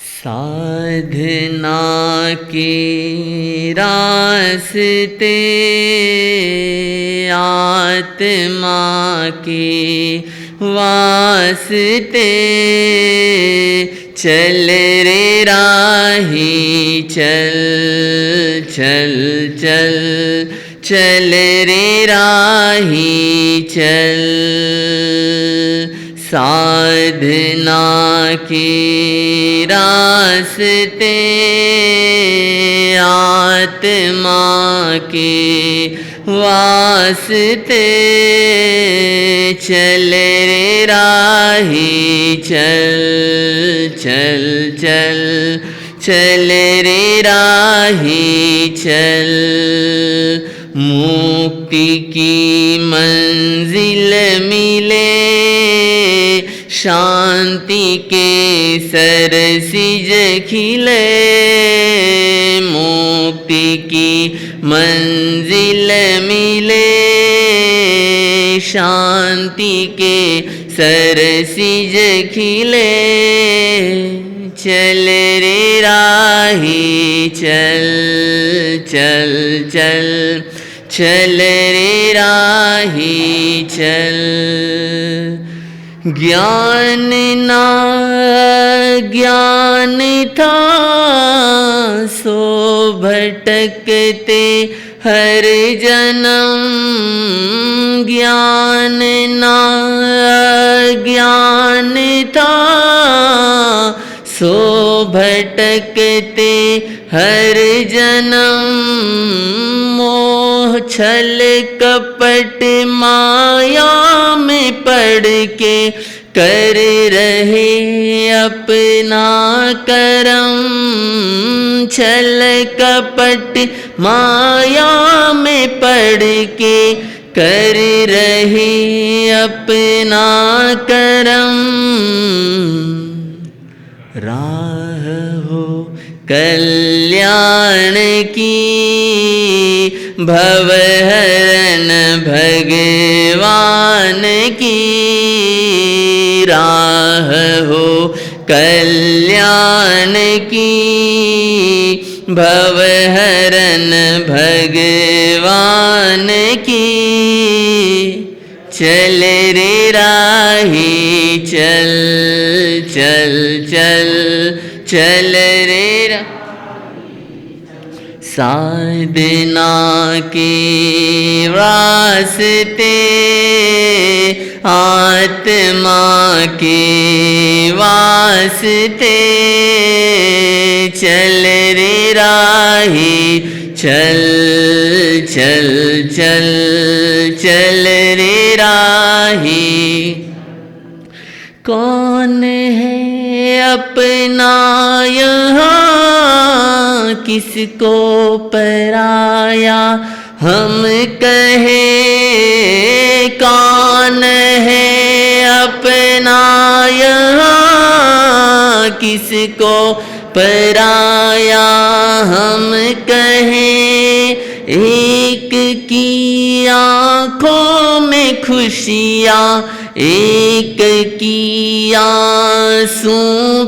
साधना के रास्ते आत्मा के वास्ते चल रे राही चल चल चल चल रे राही चल। साधना के रास्ते आत्मा के वास्ते चल रे राही चल चल चल चल रे राही चल। मुक्ति की मंजिल मिले शांति के सरसिज खिले। मुक्ति की मंजिल मिले शांति के सरसिज खिले। चल रे राही चल चल चल चल रे राही चल। ज्ञान ना ज्ञान था सो भटकते हर जन्म। ज्ञान ना ज्ञान था सो भटकते हर जन्म। मोह छल कपट माया में पड़ के कर रहे अपना करम। छल कपट माया में पड़ के कर रहे अपना करम। राह हो कल्याण की भवहरण भगवान की। राह हो कल्याण की भवहरण भगवान की। चल रे राही चल चल चल चल रे साधना के रास्ते आत्मा के वास्ते चल रे राही चल चल चल चल रे राही। कौन है अपना यहाँ किसको पराया हम कहे। कौन है अपना यहाँ किसको पराया हम कहें। एक की आँखों में खुशियाँ एक की आंसू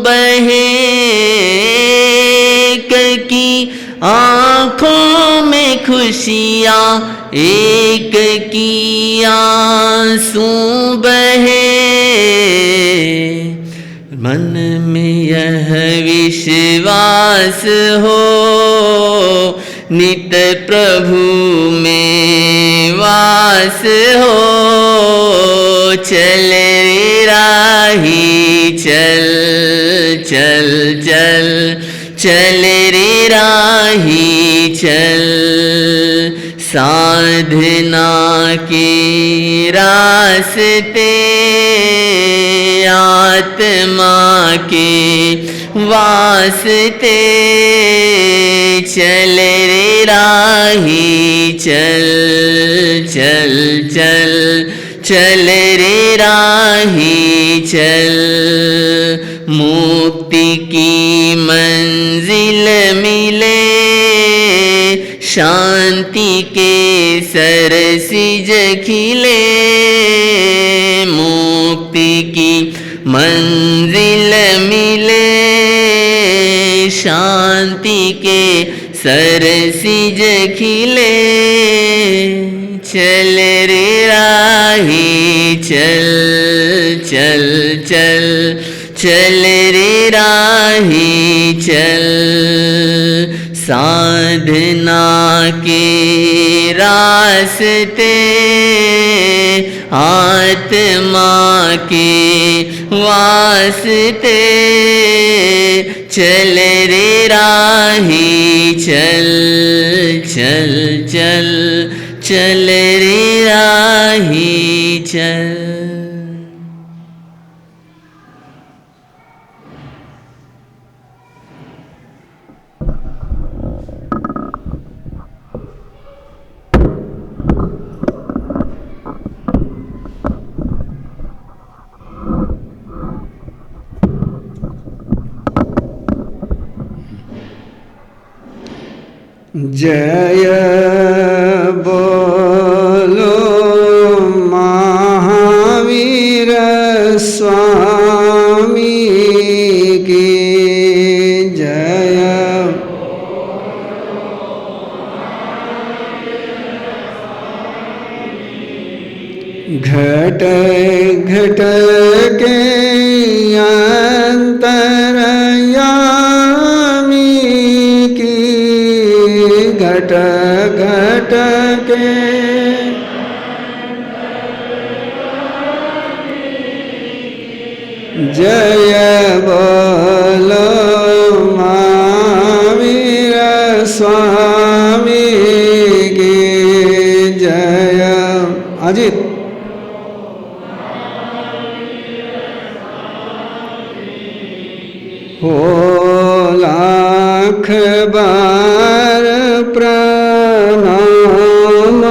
बहे। एक की आँखों में खुशियाँ एक की आंसू बहे। मन में यह विश्वास हो नित प्रभु में वास हो। चल रे राही चल चल चल चल रे राही चल। साधना के रास्ते आत्मा के वास्ते चल रे राही चल चल चल चल रे राही चल। मुक्ति की मंजिल मिले शांति के सरसिज खिले। मुक्ति की मंजिल मिले शांति के सरसिज खिले। चल रे राही चल चल चल, चल रे राही चल। साधना के रास्ते आत्मा के वास्ते, चल रे राही चल चल चल, चल रे राही चल। जय बोलो महावीर स्वामी की जय। घट घट के अंतरयामी की, घट घट के जय बोलो महावीर स्वामी की जय। अजित हो लाख बार प्रणाम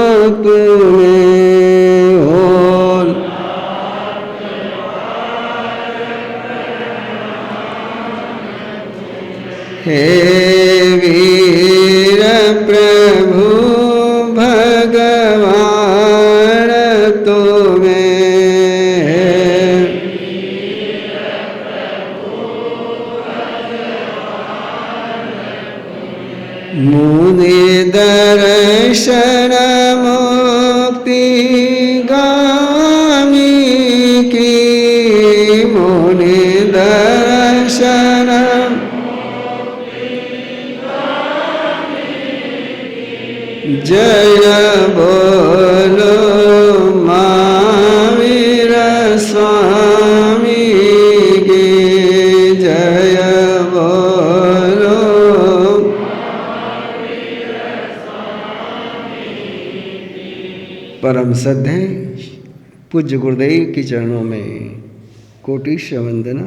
तुम्हें, हो हे वीर प्रभु भगवान तुम्हें। मुनि दर्शन मुक्ति गामी की, मुनि दर्शन जय बोलो महावीर स्वामी की जय बोलो। परम सद्य पूज्य गुरुदेव के चरणों में कोटिश वंदना।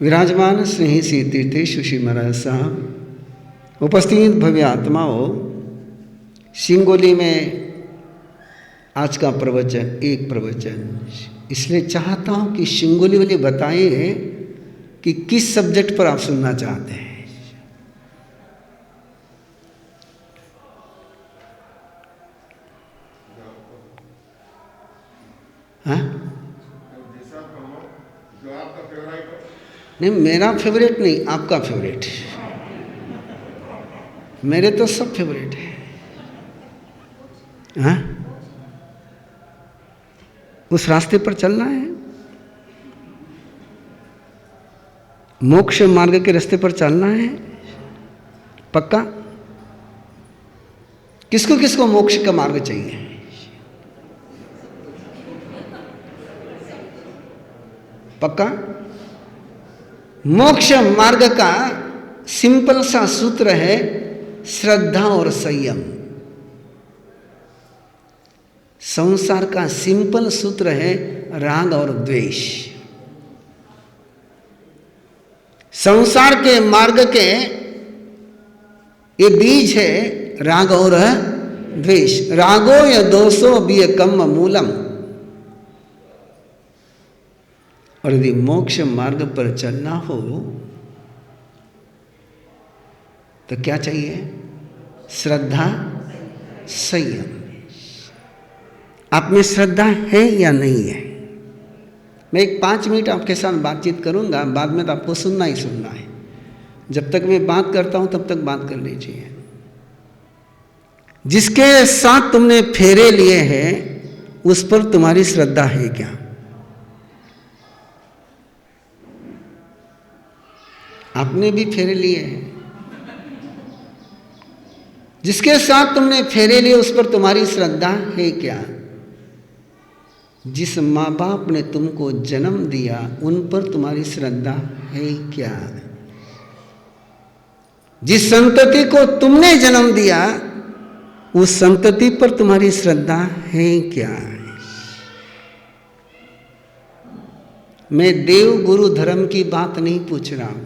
विराजमान स्नेही श्री तीर्थेश श्री महाराज साहब, उपस्थित भव्य आत्माओं, सिंगोली में आज का प्रवचन एक प्रवचन इसलिए चाहता हूं कि सिंगोली वाले बताएं कि किस सब्जेक्ट पर आप सुनना चाहते हैं। हाँ? नहीं, मेरा फेवरेट नहीं, आपका फेवरेट। मेरे तो सब फेवरेट है। हाँ? उस रास्ते पर चलना है, मोक्ष मार्ग के रास्ते पर चलना है पक्का। किसको किसको मोक्ष का मार्ग चाहिए? पक्का। मोक्ष मार्ग का सिंपल सा सूत्र है श्रद्धा और संयम। संसार का सिंपल सूत्र है राग और द्वेष। संसार के मार्ग के ये बीज है राग और द्वेष। रागो या दोषो बियकम मूलम। और यदि मोक्ष मार्ग पर चलना हो तो क्या चाहिए? श्रद्धा, संयम। आप में श्रद्धा है या नहीं है? मैं एक 5 मिनट आपके साथ बातचीत करूंगा, बाद में तो आपको सुनना ही सुनना है। जब तक मैं बात करता हूं तब तक बात कर लीजिए। जिसके साथ तुमने फेरे लिए हैं उस पर तुम्हारी श्रद्धा है क्या? आपने भी फेरे लिए हैं। जिसके साथ तुमने फेरे लिए उस पर तुम्हारी श्रद्धा है क्या? जिस माँ बाप ने तुमको जन्म दिया उन पर तुम्हारी श्रद्धा है क्या? जिस संतति को तुमने जन्म दिया उस संतति पर तुम्हारी श्रद्धा है क्या? मैं देव गुरु धर्म की बात नहीं पूछ रहा हूं।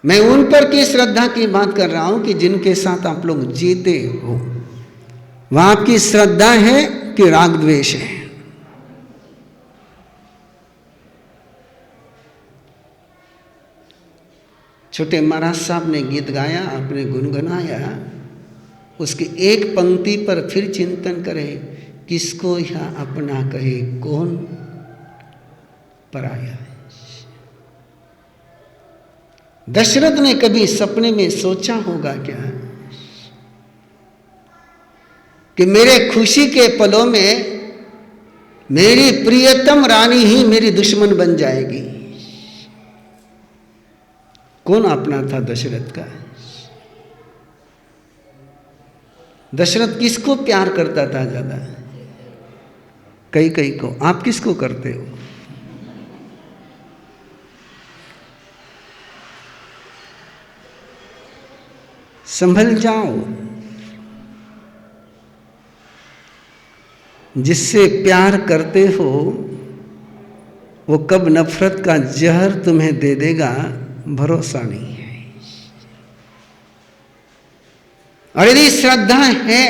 मैं उन पर की श्रद्धा की बात कर रहा हूं कि जिनके साथ आप लोग जीते हो। वहां आपकी श्रद्धा है कि राग द्वेष है? छोटे महाराज साहब ने गीत गाया, आपने गुनगुनाया, उसकी एक पंक्ति पर फिर चिंतन करें, किसको यह अपना कहे कौन पराया। दशरथ ने कभी सपने में सोचा होगा क्या कि मेरे खुशी के पलों में मेरी प्रियतम रानी ही मेरी दुश्मन बन जाएगी? कौन अपना था दशरथ का? दशरथ किसको प्यार करता था ज्यादा? कई को। आप किसको करते हो? संभल जाओ। जिससे प्यार करते हो वो कब नफरत का जहर तुम्हें दे देगा भरोसा नहीं है। और यदि श्रद्धा है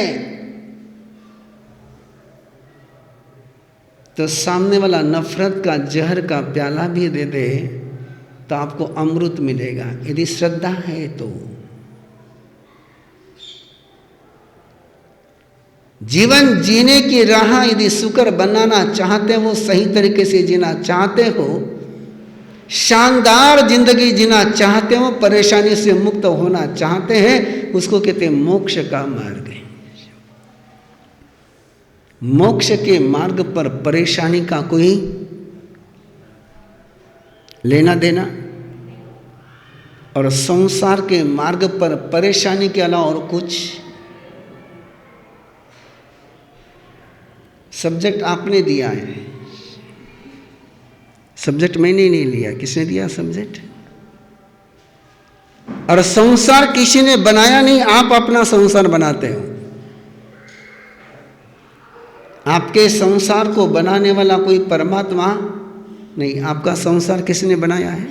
तो सामने वाला नफरत का जहर का प्याला भी दे दे तो आपको अमृत मिलेगा, यदि श्रद्धा है तो। जीवन जीने की राह यदि सुकर बनाना चाहते हो, सही तरीके से जीना चाहते हो, शानदार जिंदगी जीना चाहते हो, परेशानी से मुक्त होना चाहते हैं, उसको कहते हैं मोक्ष का मार्ग है। मोक्ष के मार्ग पर परेशानी का कोई लेना देना, और संसार के मार्ग पर परेशानी के अलावा और कुछ। सब्जेक्ट आपने दिया है, सब्जेक्ट मैंने नहीं लिया। किसने दिया सब्जेक्ट? और संसार किसी ने बनाया नहीं, आप अपना संसार बनाते हो। आपके संसार को बनाने वाला कोई परमात्मा नहीं, आपका संसार किसने बनाया है?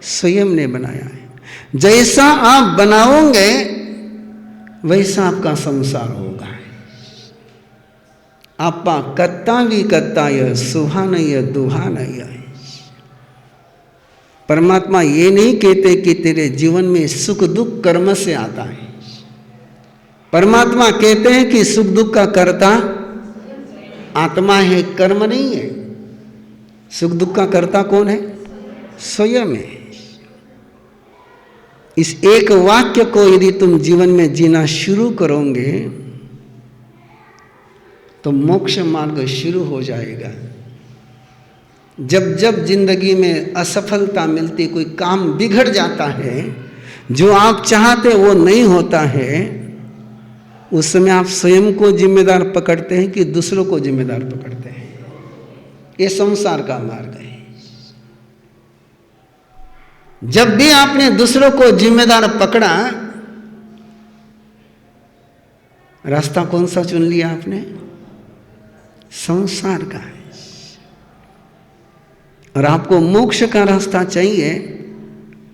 स्वयं ने बनाया है। जैसा आप बनाओगे वैसा आपका संसार होगा। आपा कत्ता भी कत्ताय सुहानय दुहानय। परमात्मा ये नहीं कहते कि तेरे जीवन में सुख दुख कर्म से आता है। परमात्मा कहते हैं कि सुख दुख का कर्ता आत्मा है, कर्म नहीं है। सुख दुख का कर्ता कौन है? स्वयं है। इस एक वाक्य को यदि तुम जीवन में जीना शुरू करोगे तो मोक्ष मार्ग शुरू हो जाएगा। जब जब जिंदगी में असफलता मिलती, कोई काम बिगड़ जाता है, जो आप चाहते वो नहीं होता है, उस समय आप स्वयं को जिम्मेदार पकड़ते हैं कि दूसरों को जिम्मेदार पकड़ते हैं। ये संसार का मार्ग है। जब भी आपने दूसरों को जिम्मेदार पकड़ा, रास्ता कौन सा चुन लिया आपने? संसार का है। और आपको मोक्ष का रास्ता चाहिए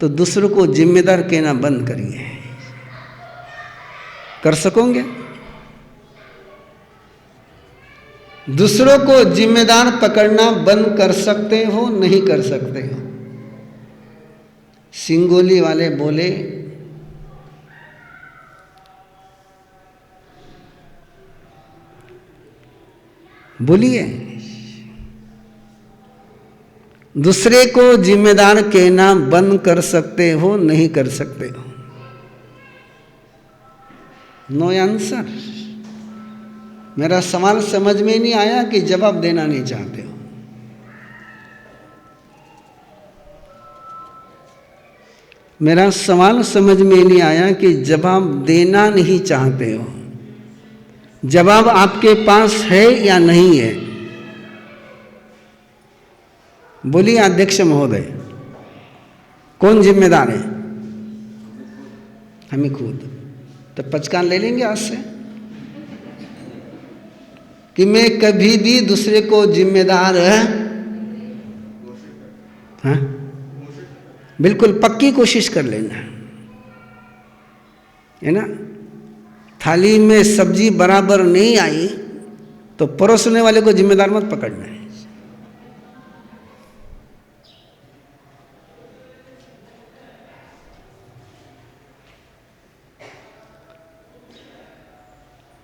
तो दूसरों को जिम्मेदार कहना बंद करिए। कर सकोगे? दूसरों को जिम्मेदार पकड़ना बंद कर सकते हो? नहीं कर सकते हो। सिंगोली वाले बोले, बोलिए। दूसरे को जिम्मेदार कहना बंद कर सकते हो, नहीं कर सकते हो? No answer. मेरा सवाल समझ में नहीं आया कि जवाब देना नहीं चाहते हो। मेरा सवाल समझ में नहीं आया कि जवाब देना नहीं चाहते हो। जवाब आपके पास है या नहीं है? बोलिए अध्यक्ष महोदय, कौन जिम्मेदार है? हमें खुद। तो पचकान ले लेंगे आज से कि मैं कभी भी दूसरे को जिम्मेदार हाँ, बिल्कुल पक्की कोशिश कर लेना है ना। थाली में सब्जी बराबर नहीं आई तो परोसने वाले को जिम्मेदार मत पकड़ना है।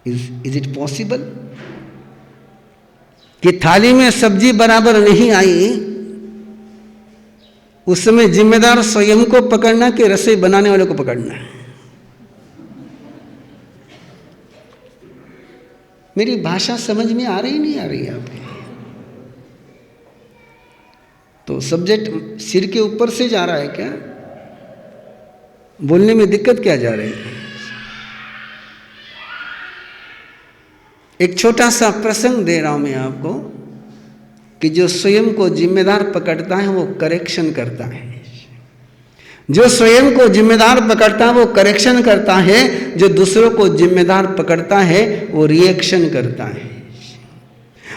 इज इट पॉसिबल कि थाली में सब्जी बराबर नहीं आई, उस समय जिम्मेदार स्वयं को पकड़ना कि रसोई बनाने वाले को पकड़ना है? मेरी भाषा समझ में आ रही नहीं आ रही है आपके? तो सब्जेक्ट सिर के ऊपर से जा रहा है क्या? बोलने में दिक्कत क्या जा रही है? एक छोटा सा प्रसंग दे रहा हूं मैं आपको कि जो स्वयं को जिम्मेदार पकड़ता है वो करेक्शन करता है। जो स्वयं को जिम्मेदार पकड़ता है वो करेक्शन करता है, जो दूसरों को जिम्मेदार पकड़ता है वो रिएक्शन करता है।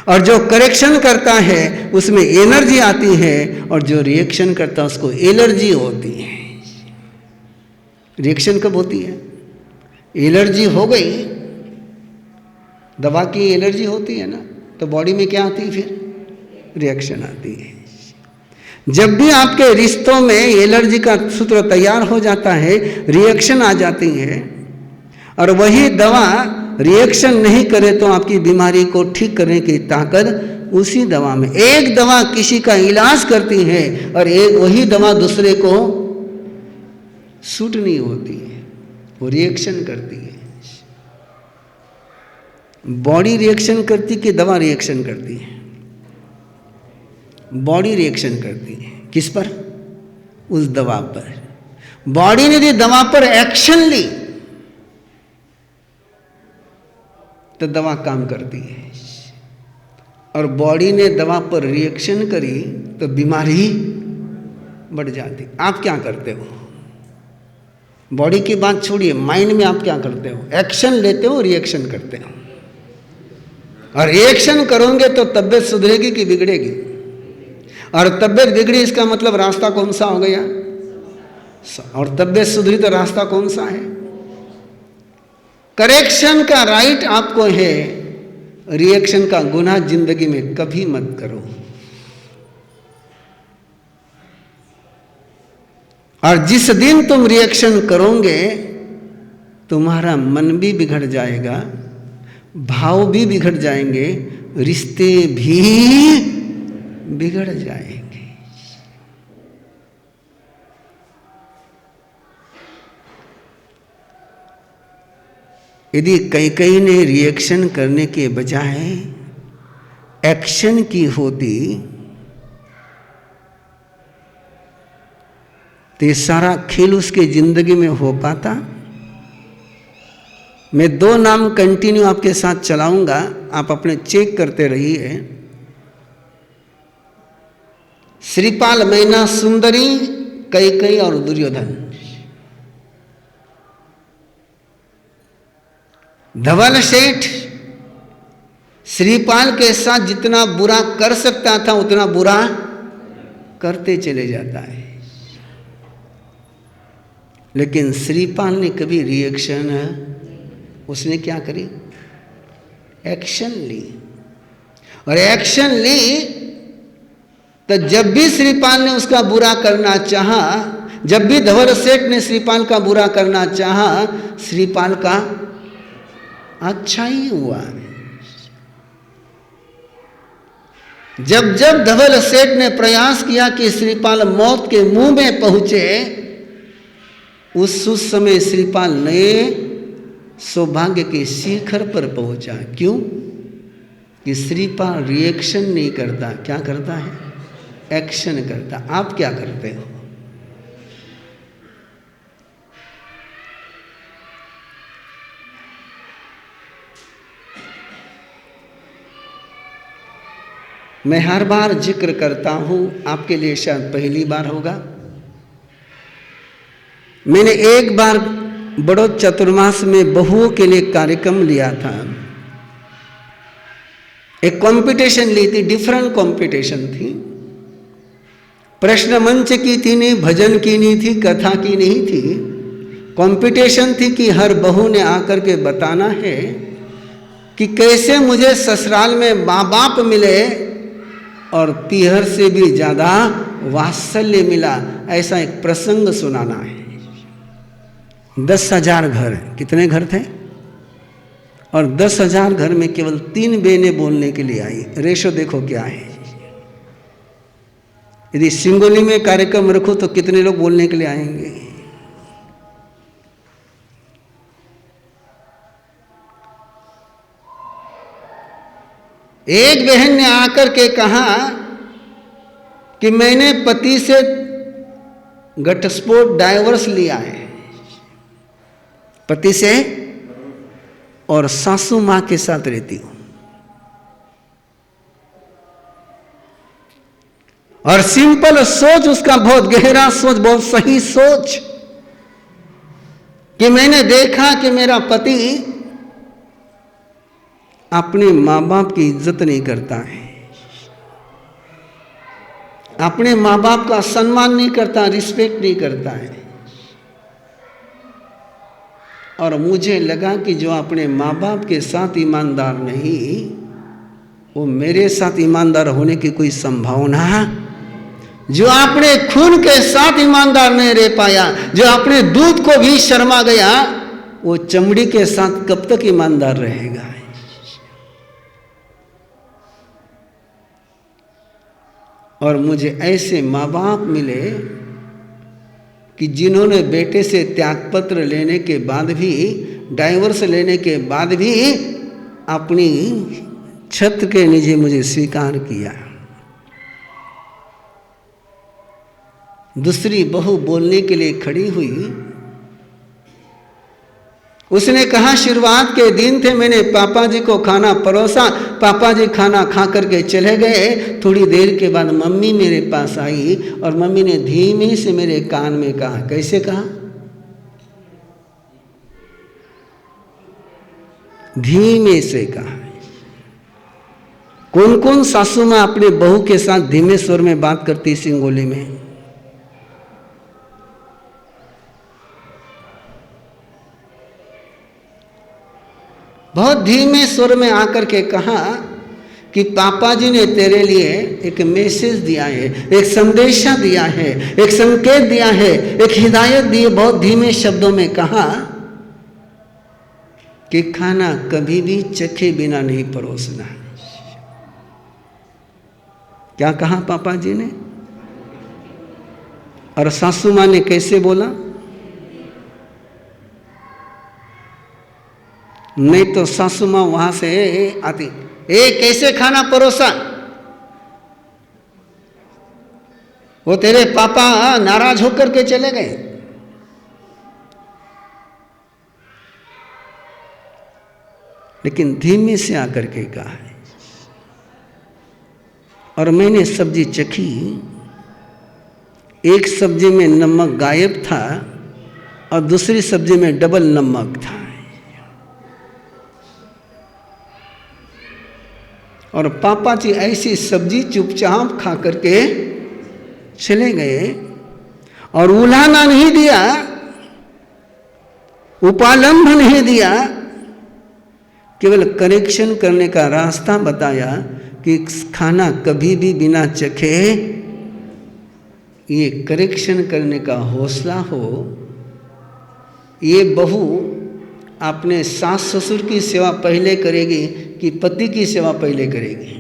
और जो करेक्शन करता है उसमें एनर्जी आती है, और जो रिएक्शन करता है उसको एलर्जी होती है। रिएक्शन कब होती है? एलर्जी हो गई, दवा की एलर्जी होती है ना, तो बॉडी में क्या आती है? फिर रिएक्शन आती है। जब भी आपके रिश्तों में एलर्जी का सूत्र तैयार हो जाता है, रिएक्शन आ जाती है, और वही दवा रिएक्शन नहीं करे तो आपकी बीमारी को ठीक करने की ताकत उसी दवा में। एक दवा किसी का इलाज करती है और एक वही दवा दूसरे को सूट नहीं होती है, वो रिएक्शन करती है। बॉडी रिएक्शन करती कि दवा रिएक्शन करती है? बॉडी रिएक्शन करती है। किस पर? उस दवा पर। बॉडी ने यदि दवा पर एक्शन ली तो दवा काम करती है, और बॉडी ने दवा पर रिएक्शन करी तो बीमारी बढ़ जाती। आप क्या करते हो? बॉडी की बात छोड़िए, माइंड में आप क्या करते हो? एक्शन लेते हो, रिएक्शन करते हो। और रिएक्शन करोगे तो तबीयत सुधरेगी कि बिगड़ेगी? और तबीयत बिगड़ी इसका मतलब रास्ता कौन सा हो गया? और तबीयत सुधरी तो रास्ता कौन सा है? करेक्शन का राइट आपको है, रिएक्शन का गुनाह जिंदगी में कभी मत करो। और जिस दिन तुम रिएक्शन करोगे तुम्हारा मन भी बिगड़ जाएगा, भाव भी बिगड़ जाएंगे, रिश्ते भी बिगड़ जाएंगे। यदि कई ने रिएक्शन करने के बजाय एक्शन की होती तो ये सारा खेल उसके जिंदगी में हो पाता? मैं 2 नाम कंटिन्यू आपके साथ चलाऊंगा, आप अपने चेक करते रहिए। श्रीपाल, मैना सुंदरी, कैकेयी और दुर्योधन। धवल सेठ श्रीपाल के साथ जितना बुरा कर सकता था उतना बुरा करते चले जाता है, लेकिन श्रीपाल ने कभी रिएक्शन, उसने क्या करी? एक्शन ली। और एक्शन ली तो जब भी श्रीपाल ने उसका बुरा करना चाहा, जब भी धवल सेठ ने श्रीपाल का बुरा करना चाहा, श्रीपाल का अच्छा ही हुआ। जब जब धवल सेठ ने प्रयास किया कि श्रीपाल मौत के मुंह में पहुंचे, उस समय श्रीपाल नए सौभाग्य के शिखर पर पहुंचा। क्यों? कि श्रीपाल रिएक्शन नहीं करता, क्या करता है? एक्शन करता। आप क्या करते हो? मैं हर बार जिक्र करता हूं, आपके लिए शायद पहली बार होगा। मैंने एक बार बड़ौत चतुर्मास में बहुओं के लिए कार्यक्रम लिया था। एक कंपटीशन ली थी, डिफरेंट कंपटीशन थी। प्रश्न मंच की थी नहीं, भजन की नहीं थी, कथा की नहीं थी। कंपटीशन थी कि हर बहू ने आकर के बताना है कि कैसे मुझे ससुराल में माँ बाप मिले और पीहर से भी ज्यादा वात्सल्य मिला, ऐसा एक प्रसंग सुनाना है। 10,000 घर, कितने घर थे? और 10,000 घर में केवल 3 बहनें बोलने के लिए आई। रेशो देखो क्या है। यदि सिंगोली में कार्यक्रम रखो तो कितने लोग बोलने के लिए आएंगे? एक बहन ने आकर के कहा कि मैंने पति से घटस्फोट डाइवोर्स लिया है, पति से, और सासू मां के साथ रहती हूं। और सिंपल सोच उसका, बहुत गहरा सोच, बहुत सही सोच, कि मैंने देखा कि मेरा पति अपने माँ बाप की इज्जत नहीं करता है, अपने माँ बाप का सम्मान नहीं करता, रिस्पेक्ट नहीं करता है। और मुझे लगा कि जो अपने माँ बाप के साथ ईमानदार नहीं, वो मेरे साथ ईमानदार होने की कोई संभावना, जो अपने खून के साथ ईमानदार नहीं रह पाया, जो अपने दूध को भी शर्मा गया, वो चमड़ी के साथ कब तक ईमानदार रहेगा? और मुझे ऐसे माँ बाप मिले कि जिन्होंने बेटे से त्यागपत्र लेने के बाद भी, डाइवोर्स लेने के बाद भी अपनी छत के नीचे मुझे स्वीकार किया। दूसरी बहू बोलने के लिए खड़ी हुई। उसने कहा, शुरुआत के दिन थे, मैंने पापा जी को खाना परोसा, पापा जी खाना खा करके चले गए। थोड़ी देर के बाद मम्मी मेरे पास आई और मम्मी ने धीमे से मेरे कान में कहा। कैसे कहा? धीमे से कहा। कौन कौन सासू मां अपने बहू के साथ धीमे स्वर में बात करती सिंगोली में? बहुत धीमे स्वर में आकर के कहा कि पापा जी ने तेरे लिए एक मैसेज दिया है, एक संदेशा दिया है, एक संकेत दिया है, एक हिदायत दी है। बहुत धीमे शब्दों में कहा कि खाना कभी भी चखे बिना नहीं परोसना। क्या कहा पापा जी ने? और सासू मां ने कैसे बोला? नहीं तो सासू मां वहां से आती, कैसे खाना परोसा? वो तेरे पापा नाराज होकर के चले गए। लेकिन धीमे से आकर के कहा है। और मैंने सब्जी चखी, एक सब्जी में नमक गायब था और दूसरी सब्जी में डबल नमक था। और पापा जी ऐसी सब्जी चुपचाप खा करके चले गए और उलाहना नहीं दिया, उपालंब नहीं दिया, केवल करेक्शन करने का रास्ता बताया कि खाना कभी भी बिना चखे, ये करेक्शन करने का हौसला हो। ये बहू अपने सास ससुर की सेवा पहले करेगी कि पति की सेवा पहले करेगी?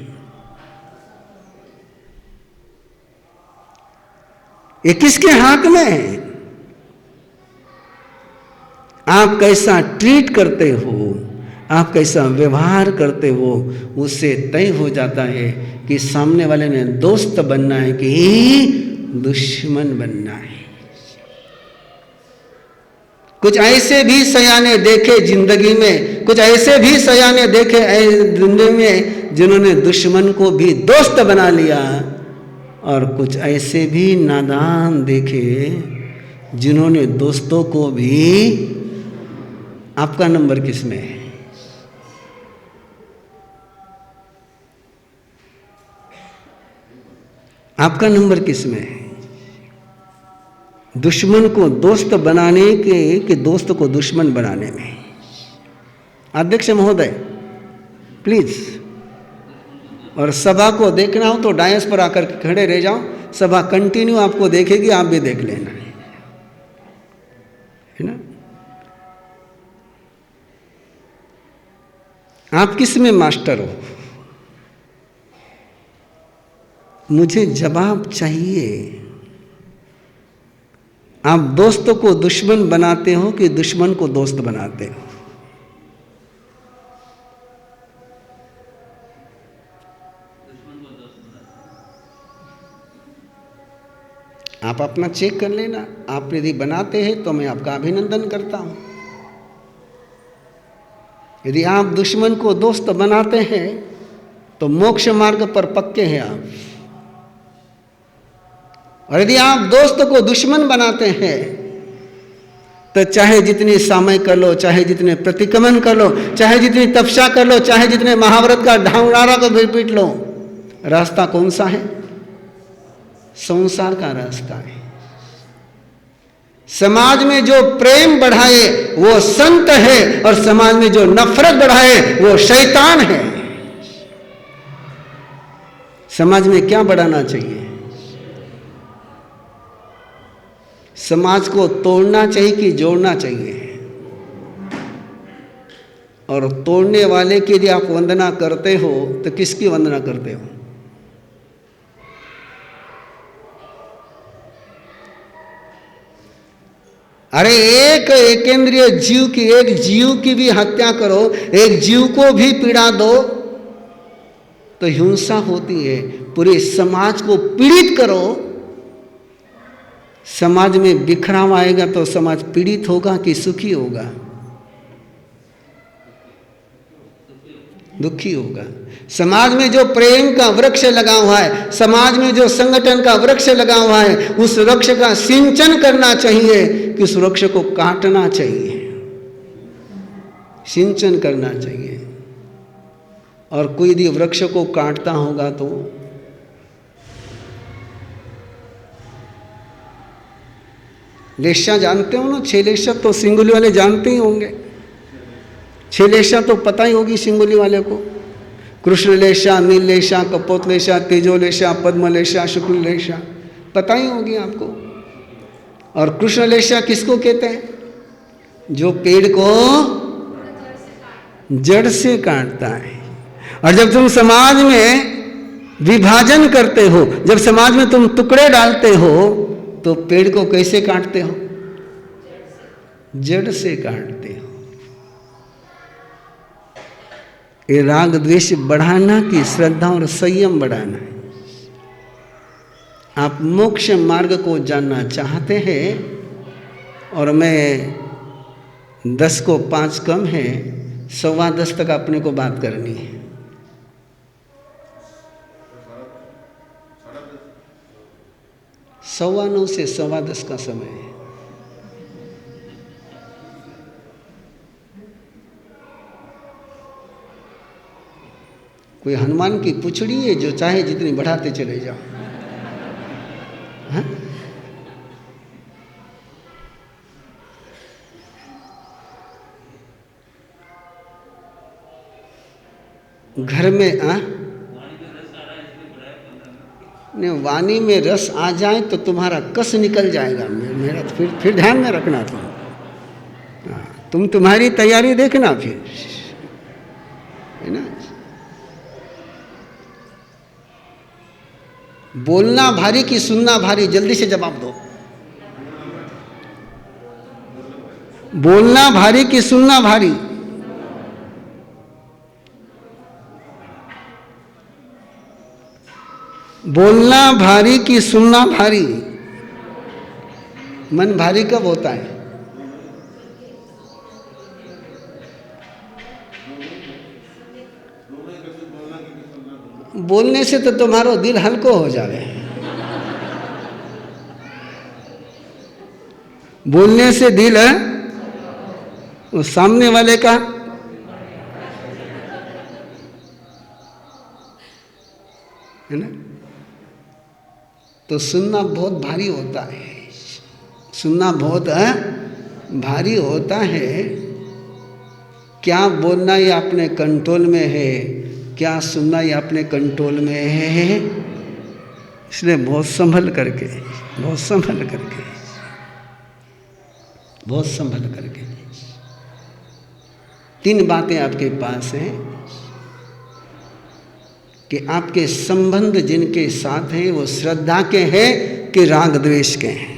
ये किसके हाथ में है? आप कैसा ट्रीट करते हो, आप कैसा व्यवहार करते हो, उससे तय हो जाता है कि सामने वाले ने दोस्त बनना है कि दुश्मन बनना है। कुछ ऐसे भी सयाने देखे जिंदगी में, कुछ ऐसे भी सयाने देखे जिंदगी में जिन्होंने दुश्मन को भी दोस्त बना लिया, और कुछ ऐसे भी नादान देखे जिन्होंने दोस्तों को भी। आपका नंबर किसमें है? आपका नंबर किसमें है? दुश्मन को दोस्त बनाने के कि दोस्त को दुश्मन बनाने में? अध्यक्ष महोदय प्लीज, और सभा को देखना हो तो डायस पर आकर खड़े रह जाओ, सभा कंटिन्यू आपको देखेगी, आप भी देख लेना, है ना? आप किस में मास्टर हो? मुझे जवाब चाहिए। आप दोस्त को दुश्मन बनाते हो कि दुश्मन को दोस्त बनाते हो? आप अपना चेक कर लेना। आप यदि बनाते हैं तो मैं आपका अभिनंदन करता हूं। यदि आप दुश्मन को दोस्त बनाते हैं तो मोक्ष मार्ग पर पक्के हैं आप। और यदि आप दोस्त को दुश्मन बनाते हैं तो चाहे जितनी सामय कर लो, चाहे जितने प्रतिक्रमण कर लो, चाहे जितनी तपस्या कर लो, चाहे जितने महाव्रत का ढांवनारा को भी पीट लो, रास्ता कौन सा है? संसार का रास्ता है। समाज में जो प्रेम बढ़ाए वो संत है, और समाज में जो नफरत बढ़ाए वो शैतान है। समाज में क्या बढ़ाना चाहिए? समाज को तोड़ना चाहिए कि जोड़ना चाहिए? और तोड़ने वाले की यदि आप वंदना करते हो तो किसकी वंदना करते हो? अरे एक एकेंद्रीय जीव की, एक जीव की भी हत्या करो, एक जीव को भी पीड़ा दो तो हिंसा होती है। पूरे समाज को पीड़ित करो, समाज में बिखराव आएगा तो समाज पीड़ित होगा कि सुखी होगा? दुखी होगा। समाज में जो प्रेम का वृक्ष लगा हुआ है, समाज में जो संगठन का वृक्ष लगा हुआ है, उस वृक्ष का सिंचन करना चाहिए कि उस वृक्ष को काटना चाहिए? सिंचन करना चाहिए। और कोई यदि वृक्ष को काटता होगा तो लेशा जानते हो ना? 6 लेशा तो सिंगुली वाले जानते ही होंगे। 6 लेशा तो पता ही होगी सिंगुली वाले को। कृष्ण लेशा, नील लेशा, कपोत लेशा, तेजो लेशा, पद्म लेशा, शुक्ल लेशा, पता ही होगी आपको। और कृष्ण लेशा किसको कहते हैं? जो पेड़ को जड़ से काटता है। और जब तुम समाज में विभाजन करते हो, जब समाज में तुम टुकड़े डालते हो, तो पेड़ को कैसे काटते हो? जड़ से काटते हो। ये राग द्वेष बढ़ाना कि श्रद्धा और संयम बढ़ाना है? आप मोक्ष मार्ग को जानना चाहते हैं, और मैं 10 को 5 कम है, 10:15 तक अपने को बात करनी है। सवा 9 से 10:15 का समय है। कोई हनुमान की पुछड़ी है जो चाहे जितनी बढ़ाते चले जाओ? हाँ? घर में ने वाणी में रस आ जाए तो तुम्हारा कस निकल जाएगा। मेरा तो फिर ध्यान में रखना तुम तुम्हारी तैयारी देखना फिर, है ना? बोलना भारी कि सुनना भारी? जल्दी से जवाब दो। बोलना भारी कि सुनना भारी? बोलना भारी कि सुनना भारी? मन भारी कब होता है? बोलने से तो तुम्हारो दिल हल्को हो जावे। बोलने से दिल है वो सामने वाले का है ना। तो सुनना बहुत भारी होता है, सुनना बहुत भारी होता है। क्या बोलना ये अपने कंट्रोल में है, क्या सुनना ये अपने कंट्रोल में है? इसलिए बहुत संभल करके, बहुत संभल करके, बहुत संभल करके। 3 बातें आपके पास हैं कि आपके संबंध जिनके साथ हैं वो श्रद्धा के हैं कि राग द्वेष के हैं।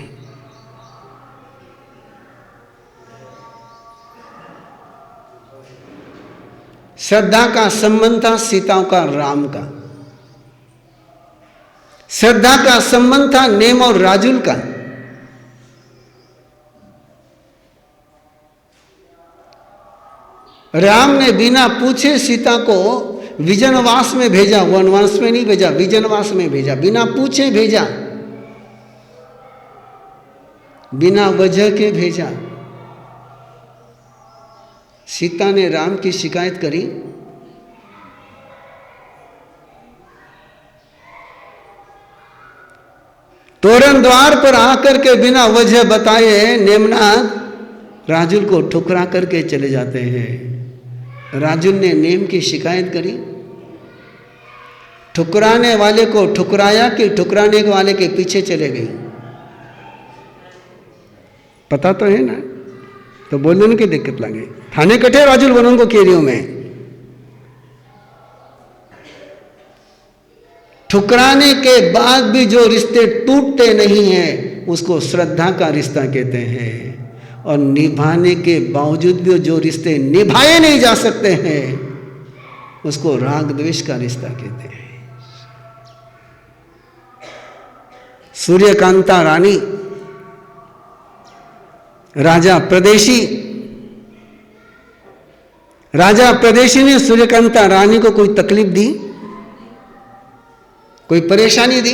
श्रद्धा का संबंध था सीता का राम का, श्रद्धा का संबंध था नेम और राजुल का। राम ने बिना पूछे सीता को विजनवास में भेजा, वनवास में नहीं भेजा, विजनवास में भेजा, बिना पूछे भेजा, बिना वजह के भेजा। सीता ने राम की शिकायत करी, तोरण द्वार पर आकर के बिना वजह बताए नेमनाथ राजुल को ठुकरा करके चले जाते हैं। राजुल ने नेम की शिकायत करी, ठुकराने वाले को ठुकराया कि ठुकराने वाले के पीछे चले गई? पता तो है ना, तो बोलने की दिक्कत लगे। थाने कटे राजुल बनों को केरियों में। ठुकराने के बाद भी जो रिश्ते टूटते नहीं हैं उसको श्रद्धा का रिश्ता कहते हैं, और निभाने के बावजूद भी जो रिश्ते निभाए नहीं जा सकते हैं उसको राग द्वेष का रिश्ता कहते हैं। सूर्यकांता रानी, राजा प्रदेशी ने सूर्यकांता रानी को कोई तकलीफ दी, कोई परेशानी दी,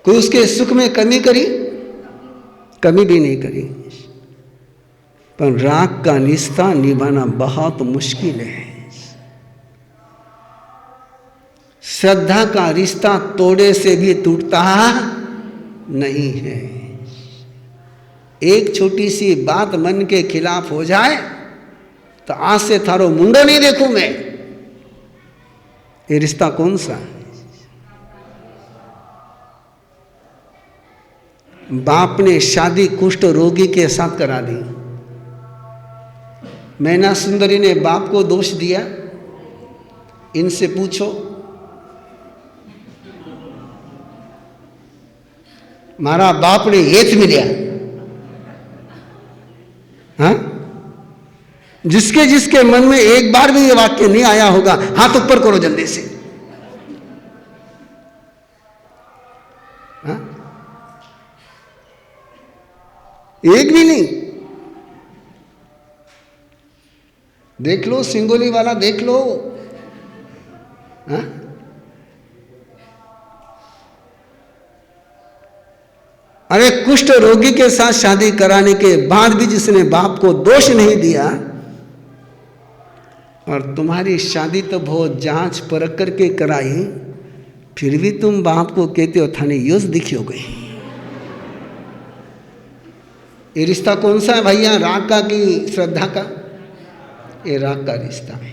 कोई उसके सुख में कमी करी? कमी भी नहीं करी। पर राग का रिश्ता निभाना बहुत मुश्किल है। श्रद्धा का रिश्ता तोड़े से भी टूटता नहीं है। एक छोटी सी बात मन के खिलाफ हो जाए तो आज से थारो मुंडो नहीं देखूं मैं। ये रिश्ता कौन सा? बाप ने शादी कुष्ठ रोगी के साथ करा दी। मैना सुंदरी ने बाप को दोष दिया। इनसे पूछो, मारा बाप ने हेत मिलिया। हाँ, जिसके जिसके मन में एक बार भी ये वाक्य नहीं आया होगा हाथ ऊपर करो जल्दी से। हाँ? एक भी नहीं। देख लो सिंगोली वाला, देख लो। हाँ? अरे कुष्ठ रोगी के साथ शादी कराने के बाद भी जिसने बाप को दोष नहीं दिया, और तुम्हारी शादी तो बहुत जांच परख करके कराई, फिर भी तुम बाप को कहते हो थाने योज दिखी हो गई। ये रिश्ता कौन सा है भैया? राग का कि श्रद्धा का? ये राग का रिश्ता है।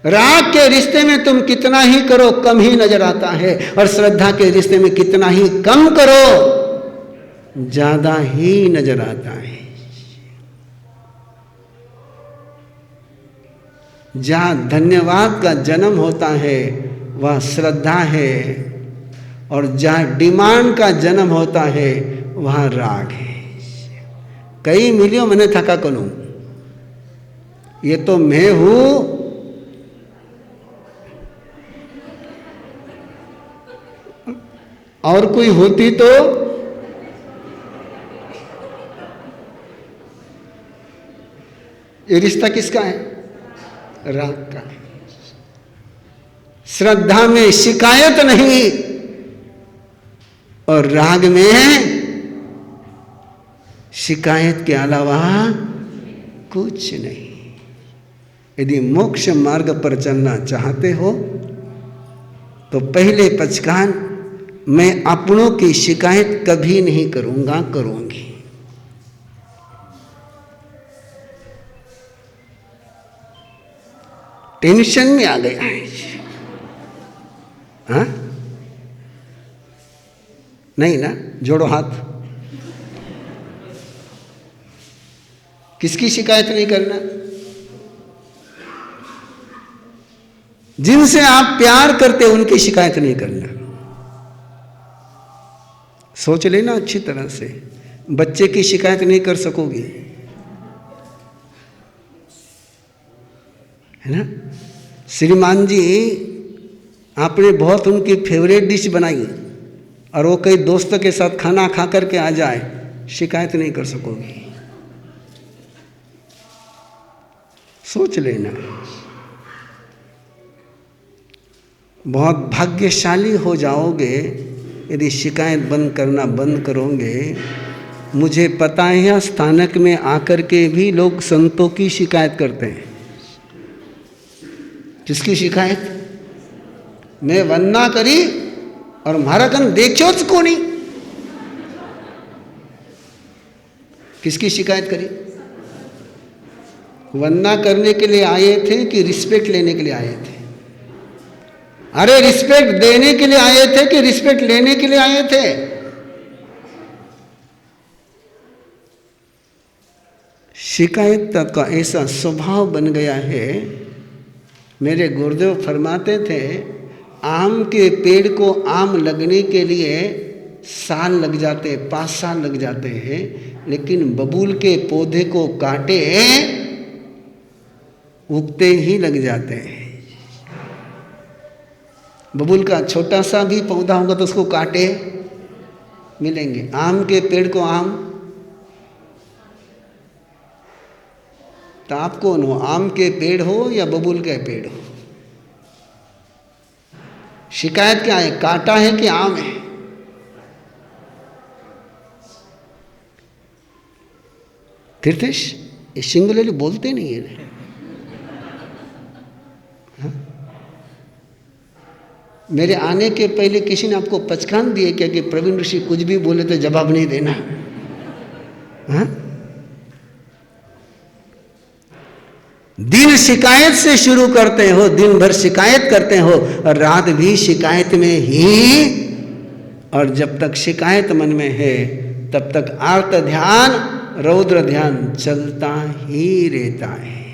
राग के रिश्ते में तुम कितना ही करो कम ही नजर आता है, और श्रद्धा के रिश्ते में कितना ही कम करो ज्यादा ही नजर आता है। जहां धन्यवाद का जन्म होता है वह श्रद्धा है, और जहाँ डिमांड का जन्म होता है वहाँ राग है। कई मिलियो मैंने थका करूं, ये तो मैं हूं, और कोई होती तो ये रिश्ता किसका है? राग का। श्रद्धा में शिकायत नहीं और राग में शिकायत के अलावा कुछ नहीं। यदि मोक्ष मार्ग पर चलना चाहते हो तो पहले पचकान, मैं अपनों की शिकायत कभी नहीं करूंगा, करूंगी। टेंशन में आ गया है। हाँ? नहीं ना? जोड़ो हाथ। किसकी शिकायत नहीं करना? जिनसे आप प्यार करते उनकी शिकायत नहीं करना। सोच लेना अच्छी तरह से, बच्चे की शिकायत नहीं कर सकोगी, है ना? श्रीमान जी, आपने बहुत उनकी फेवरेट डिश बनाई और वो कई दोस्तों के साथ खाना खा करके आ जाए, शिकायत नहीं कर सकोगी। सोच लेना। बहुत भाग्यशाली हो जाओगे यदि शिकायत बंद करना बंद करोगे। मुझे पता है स्थानक में आकर के भी लोग संतों की शिकायत करते हैं। किसकी शिकायत? मैं वंदना करी और मारा कन देखो को नहीं। किसकी शिकायत करी? वंदना करने के लिए आए थे कि रिस्पेक्ट लेने के लिए आए थे? अरे रिस्पेक्ट देने के लिए आए थे कि रिस्पेक्ट लेने के लिए आए थे? शिकायत का ऐसा स्वभाव बन गया है। मेरे गुरुदेव फरमाते थे, आम के पेड़ को आम लगने के लिए साल लग जाते, 5 साल लग जाते हैं, लेकिन बबूल के पौधे को काटे उगते ही लग जाते हैं। बबूल का छोटा सा भी पौधा होगा तो उसको काटे मिलेंगे। आम के पेड़ को आम, तो आप कौन हो? आम के पेड़ हो या बबूल के पेड़ हो? शिकायत क्या है? काटा है कि आम है? तीर्थेश, ये सिंगुलरली बोलते नहीं है। हाँ? मेरे आने के पहले किसी ने आपको पचकान दिए क्या कि प्रवीण ऋषि कुछ भी बोले तो जवाब नहीं देना? हाँ? दिन शिकायत से शुरू करते हो, दिन भर शिकायत करते हो और रात भी शिकायत में ही। और जब तक शिकायत मन में है तब तक आर्त ध्यान, रौद्र ध्यान चलता ही रहता है।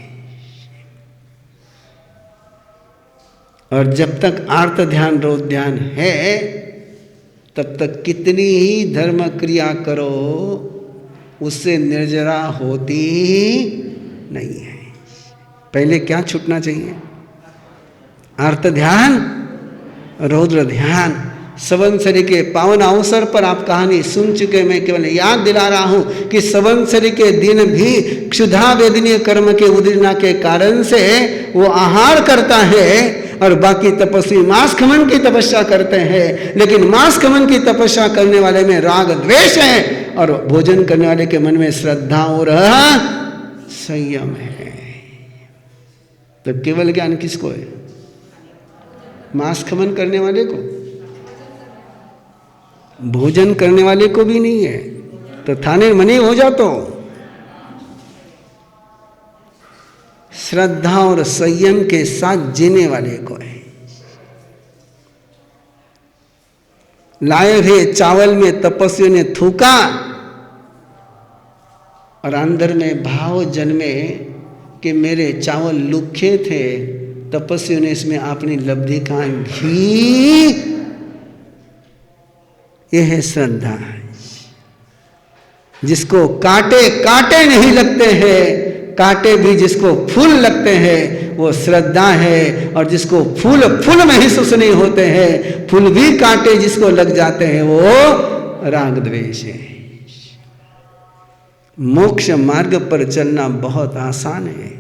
और जब तक आर्त ध्यान, रौद्र ध्यान है तब तक कितनी ही धर्म क्रिया करो उससे निर्जरा होती नहीं है। पहले क्या छूटना चाहिए? आर्त ध्यान, रौद्र ध्यान। संवत्सरी के पावन अवसर पर आप कहानी सुन चुके। मैं केवल याद दिला रहा हूं कि संवत्सरी के दिन भी क्षुधा वेदनीय कर्म के उदीर्णा के कारण से वो आहार करता है और बाकी तपस्वी मांस खमन की तपस्या करते हैं। लेकिन मांस खमन की तपस्या करने वाले में राग द्वेष है और भोजन करने वाले के मन में श्रद्धा और संयम है। तो केवल ज्ञान किसको है? मांस खमन करने वाले को? भोजन करने वाले को भी नहीं है। तो थाने मनी हो जातो। श्रद्धा और संयम के साथ जीने वाले को है। लाए हुए चावल में तपस्वी ने थूका और अंदर में भाव जन्मे कि मेरे चावल लुखे थे तपस्वियों ने इसमें अपनी लब्धि का घी, यह है श्रद्धा। जिसको कांटे कांटे नहीं लगते हैं, कांटे भी जिसको फूल लगते हैं वो श्रद्धा है। और जिसको फूल फूल महसूस नहीं होते हैं, फूल भी कांटे जिसको लग जाते हैं, वो राग द्वेष है। मोक्ष मार्ग पर चलना बहुत आसान है,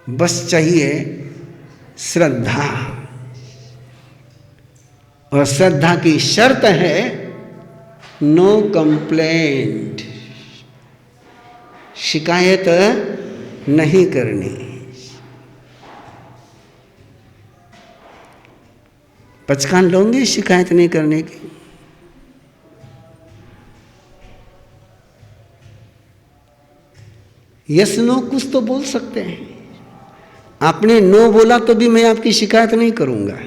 बस चाहिए श्रद्धा। और श्रद्धा की शर्त है नो कंप्लेंट, शिकायत नहीं करनी। पचकान लोगे शिकायत नहीं करने की? यस नो कुछ तो बोल सकते हैं। आपने नो बोला तो भी मैं आपकी शिकायत नहीं करूंगा।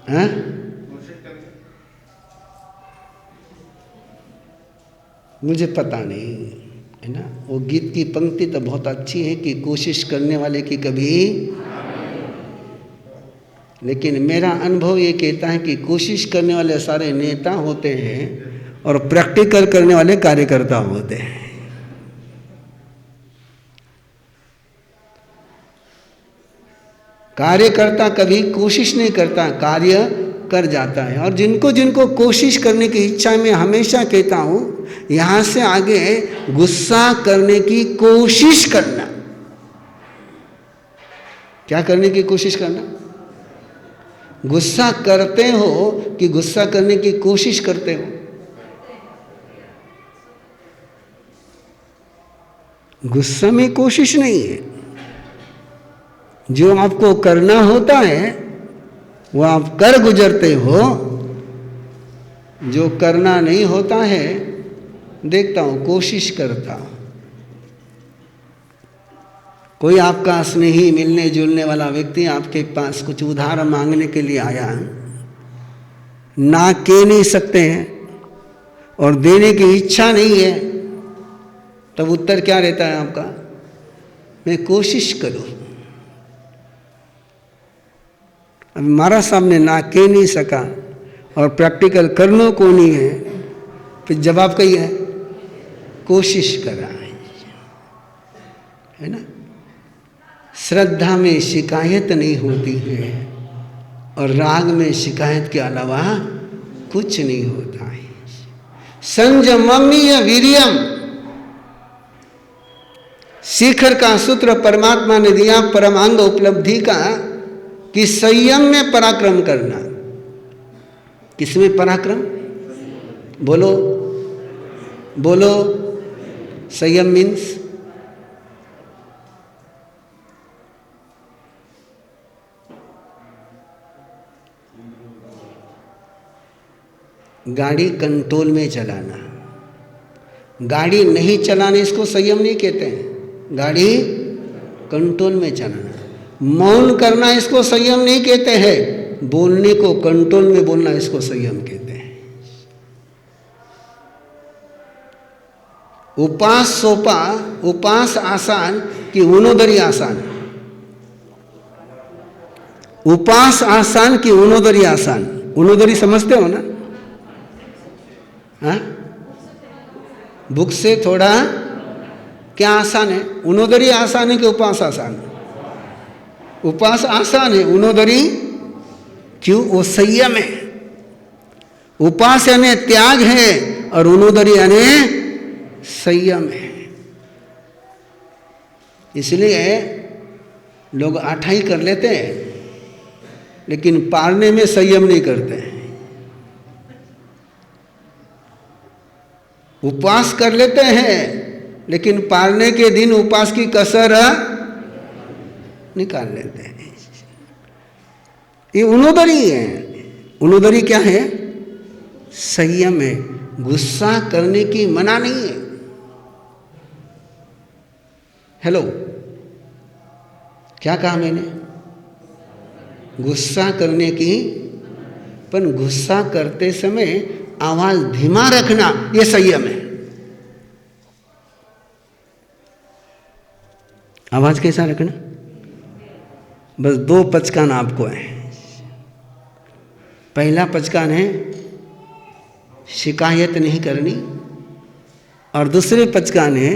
हाँ? मुझे पता नहीं है ना। वो गीत की पंक्ति तो बहुत अच्छी है कि कोशिश करने वाले की कभी, लेकिन मेरा अनुभव ये कहता है कि कोशिश करने वाले सारे नेता होते हैं और प्रैक्टिकल करने वाले कार्यकर्ता होते हैं। कार्यकर्ता कभी कोशिश नहीं करता, कार्य कर जाता है। और जिनको जिनको कोशिश करने की इच्छा, मैं हमेशा कहता हूं यहां से आगे गुस्सा करने की कोशिश करना। क्या करने की कोशिश करना? गुस्सा करते हो कि गुस्सा करने की कोशिश करते हो? गुस्सा में कोशिश नहीं है। जो आपको करना होता है वो आप कर गुजरते हो। जो करना नहीं होता है देखता हूं, कोशिश करता हूं। कोई आपका स्नेही, मिलने जुलने वाला व्यक्ति आपके पास कुछ उधार मांगने के लिए आया, ना कह नहीं सकते हैं और देने की इच्छा नहीं है, तब उत्तर क्या रहता है आपका? मैं कोशिश करूं। अब हमारा सामने ना कह नहीं सका और प्रैक्टिकल करने को नहीं है, फिर जवाब कही है कोशिश करा है ना। श्रद्धा में शिकायत नहीं होती है और राग में शिकायत के अलावा कुछ नहीं होता है। संयमम्य वीर्यम, शिखर का सूत्र परमात्मा ने दिया परमांग उपलब्धि का, कि संयम में पराक्रम करना। किसमें पराक्रम? बोलो बोलो। संयम मीन्स गाड़ी कंट्रोल में चलाना। गाड़ी नहीं चलाने इसको संयम नहीं कहते हैं, गाड़ी कंट्रोल में चलाना। मौन करना इसको संयम नहीं कहते हैं, बोलने को कंट्रोल में बोलना इसको संयम कहते हैं। उपास सोपा, उपास आसान कि उनोदरी आसान? उपास आसान कि उनोदरी आसान? उनोदरी समझते हो ना? हाँ, बुक से थोड़ा क्या आसान है? उनोदरी आसान है कि उपास आसान है? उपास आसान है, उनोदरी क्यों? वो संयम है। उपास यानी त्याग है और उनोदरी यानी संयम है। इसलिए लोग आठाई कर लेते हैं लेकिन पारने में संयम नहीं करते हैं। उपवास कर लेते हैं लेकिन पारने के दिन उपवास की कसर निकाल लेते हैं। ये उनोदरी है। उनोदरी क्या है? संयम है। गुस्सा करने की मना नहीं है। हेलो, क्या कहा मैंने? गुस्सा करने की पर गुस्सा करते समय आवाज धीमा रखना ये संयम है। आवाज कैसा रखना? बस 2 पचकान आपको है। पहला पचकान है शिकायत नहीं करनी, और दूसरे पचकान है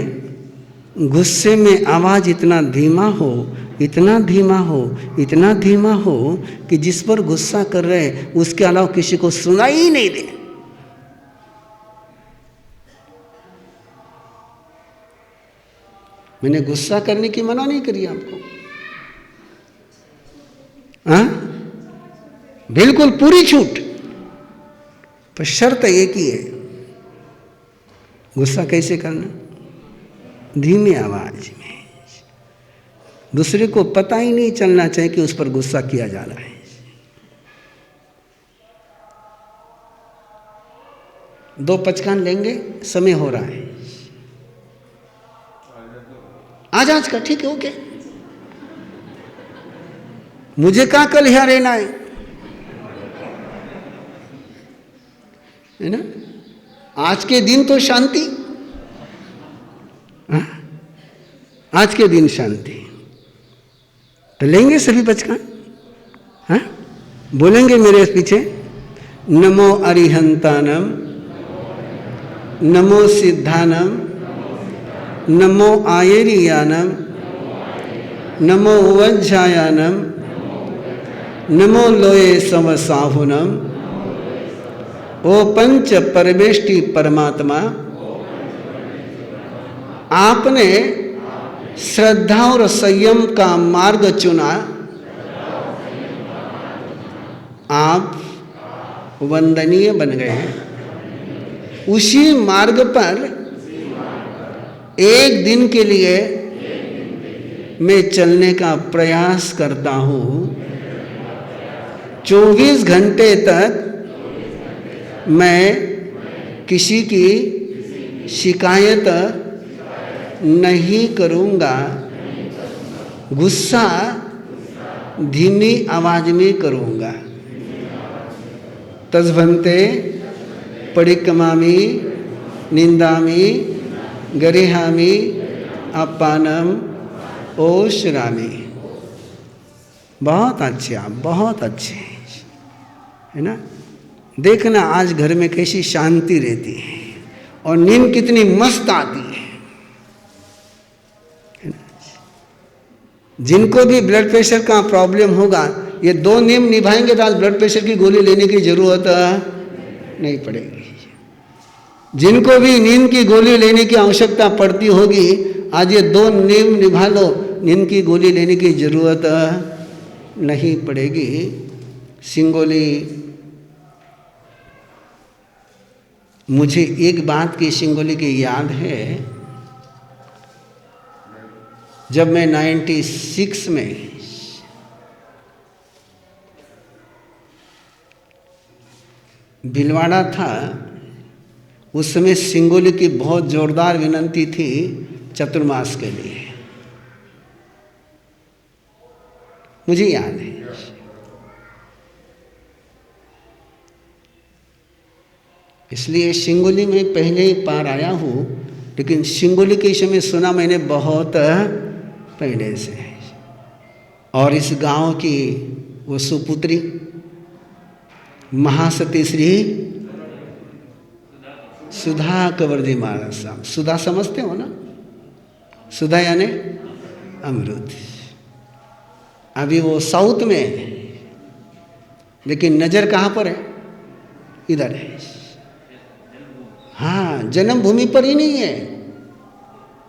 गुस्से में आवाज इतना धीमा हो, इतना धीमा हो, इतना धीमा हो कि जिस पर गुस्सा कर रहे हैं उसके अलावा किसी को सुनाई ही नहीं दे। मैंने गुस्सा करने की मना नहीं करी आपको, हाँ, बिल्कुल पूरी छूट, पर शर्त एक ही है। गुस्सा कैसे करना? धीमी आवाज में, दूसरे को पता ही नहीं चलना चाहिए कि उस पर गुस्सा किया जा रहा है। दो पचकान लेंगे, समय हो रहा है। आज का ठीक है, ओके। मुझे कहाँ कल यहाँ रहना है ना? आज के दिन तो शांति, हाँ? आज के दिन शांति, तो लेंगे सभी पचकान, हाँ? बोलेंगे मेरे पीछे, नमो अरिहंतानम, नमो सिद्धानम, नमो आयरियानम, नमो वज्जायानम, नमो लोये समसाहुनम। ओ पंच परमेष्टि परमात्मा, आपने श्रद्धा और संयम का मार्ग चुना, आप वंदनीय बन गए हैं। उसी मार्ग पर एक दिन के लिए मैं चलने का प्रयास करता हूँ। 24 घंटे तक मैं किसी की शिकायत नहीं करूँगा, गुस्सा धीमी आवाज में करूँगा। तज्भन्ते परिक्रमामि निंदामि गरिहामि अपानम ओश्रामि। बहुत अच्छे, आप बहुत अच्छे है ना। देखना आज घर में कैसी शांति रहती है और नींद कितनी मस्त आती है ना? जिनको भी ब्लड प्रेशर का प्रॉब्लम होगा, ये 2 नियम निभाएंगे तो आज ब्लड प्रेशर की गोली लेने की जरूरत नहीं पड़ेगी। जिनको भी नींद की गोली लेने की आवश्यकता पड़ती होगी, आज ये 2 नियम निभा लो, नींद की गोली लेने की जरूरत नहीं पड़ेगी। सिंगोली, मुझे एक बात की सिंगोली की याद है, जब मैं 96 में भीलवाड़ा था, उस समय सिंगोली की बहुत जोरदार विनंती थी चतुर्मास के लिए, मुझे याद है। इसलिए सिंगोली में पहले ही पार आया हूँ, लेकिन सिंगोली के समय सुना मैंने बहुत पहले से। और इस गांव की वो सुपुत्री महासती श्री सुधा कवरजी महाराज साहब, सुधा समझते हो ना? सुधा यानी अमृत। अभी वो साउथ में है, लेकिन नजर कहाँ पर है? इधर है। हाँ, जन्मभूमि पर ही नहीं है,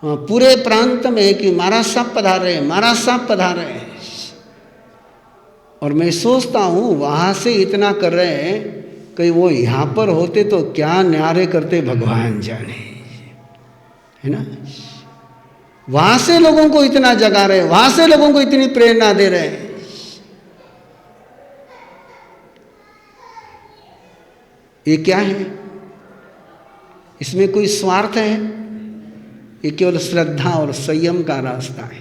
पूरे प्रांत में कि महाराज साहब पधारे, महाराज साहब पधारे। और मैं सोचता हूँ वहाँ से इतना कर रहे हैं, कि वो यहाँ पर होते तो क्या न्यारे करते भगवान जाने, है ना। वहाँ से लोगों को इतना जगा रहे, वहाँ से लोगों को इतनी प्रेरणा दे रहे हैं। ये क्या है? इसमें कोई स्वार्थ है? ये केवल श्रद्धा और संयम का रास्ता है।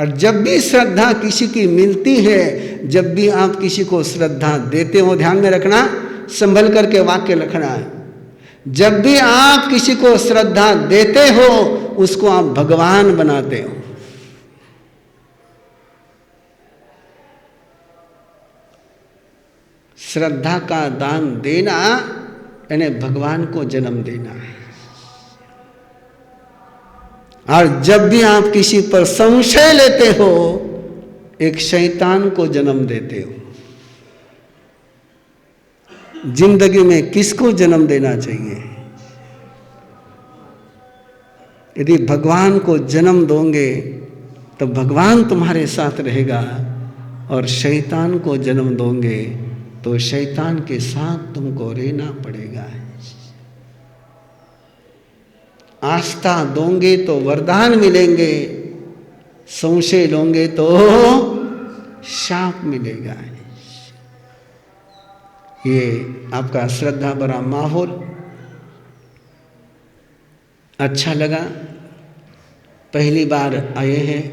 और जब भी श्रद्धा किसी की मिलती है, जब भी आप किसी को श्रद्धा देते हो, ध्यान में रखना, संभल करके वाक्य लिखना है, जब भी आप किसी को श्रद्धा देते हो उसको आप भगवान बनाते हो। श्रद्धा का दान देना यानी भगवान को जन्म देना है। और जब भी आप किसी पर संशय लेते हो, एक शैतान को जन्म देते हो। जिंदगी में किसको जन्म देना चाहिए? यदि भगवान को जन्म दोगे तो भगवान तुम्हारे साथ रहेगा, और शैतान को जन्म दोगे तो शैतान के साथ तुमको रहना पड़ेगा। आस्था दोगे तो वरदान मिलेंगे, संशय लोगे तो शाप मिलेगा। ये आपका श्रद्धा भरा माहौल अच्छा लगा? पहली बार आए हैं,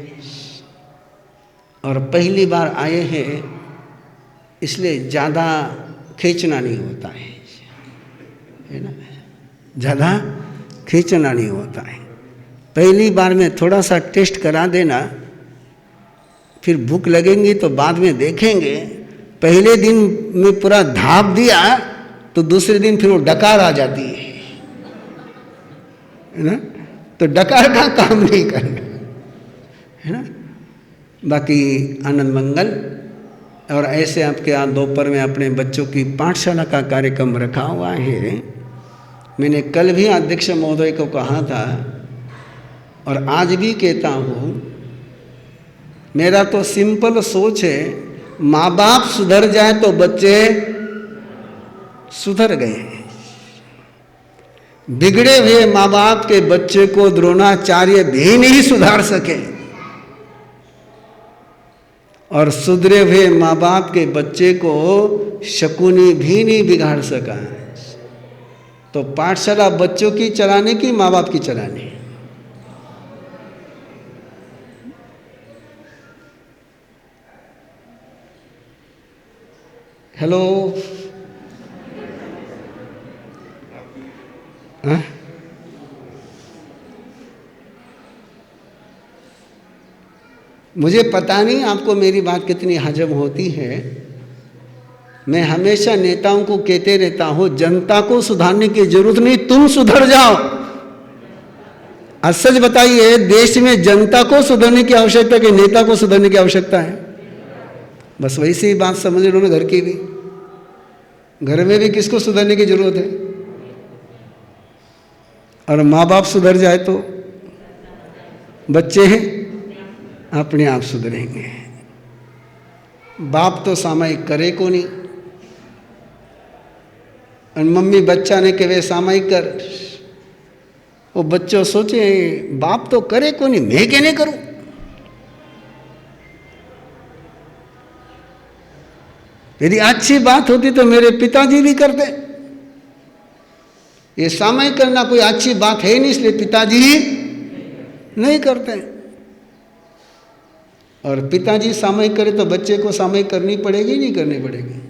और पहली बार आए हैं इसलिए ज़्यादा खींचना नहीं होता है ना, ज़्यादा खींचना नहीं होता है। पहली बार में थोड़ा सा टेस्ट करा देना, फिर भूख लगेंगी तो बाद में देखेंगे। पहले दिन में पूरा धाप दिया तो दूसरे दिन फिर वो डकार आ जाती है ना, तो डकार का काम नहीं करना है ना। बाकी आनंद मंगल। और ऐसे आपके यहाँ दोपहर में अपने बच्चों की पाठशाला का कार्यक्रम रखा हुआ है। मैंने कल भी अध्यक्ष महोदय को कहा था और आज भी कहता हूँ, मेरा तो सिंपल सोच है, माँ बाप सुधर जाए तो बच्चे सुधर गए। बिगड़े हुए माँ बाप के बच्चे को द्रोणाचार्य भी नहीं सुधार सके, और सुधरे हुए माँ बाप के बच्चे को शकुनी भी नहीं बिगाड़ सका। तो पाठशाला बच्चों की चलाने की, माँ बाप की चलाने? हेलो, हाँ? मुझे पता नहीं आपको मेरी बात कितनी हजम होती है। मैं हमेशा नेताओं को कहते रहता हूं, जनता को सुधारने की जरूरत नहीं, तुम सुधर जाओ। आज सच बताइए, देश में जनता को सुधरने की आवश्यकता है कि नेता को सुधरने की आवश्यकता है? बस वैसी ही बात समझ लो ना, घर की भी, घर में भी किसको सुधरने की जरूरत है? और माँ बाप सुधर जाए तो बच्चे अपने आप सुधरेंगे। बाप तो सामायिक करे को नहीं, और मम्मी बच्चा ने कहे सामायिक कर, वो बच्चों सोचे बाप तो करे को नहीं, मैं क्या नहीं करूं? यदि अच्छी बात होती तो मेरे पिताजी भी करते। ये सामायिक करना कोई अच्छी बात है नहीं, इसलिए पिताजी नहीं करते। और पिताजी सामायिक करे तो बच्चे को सामायिक करनी पड़ेगी, नहीं करनी पड़ेगी?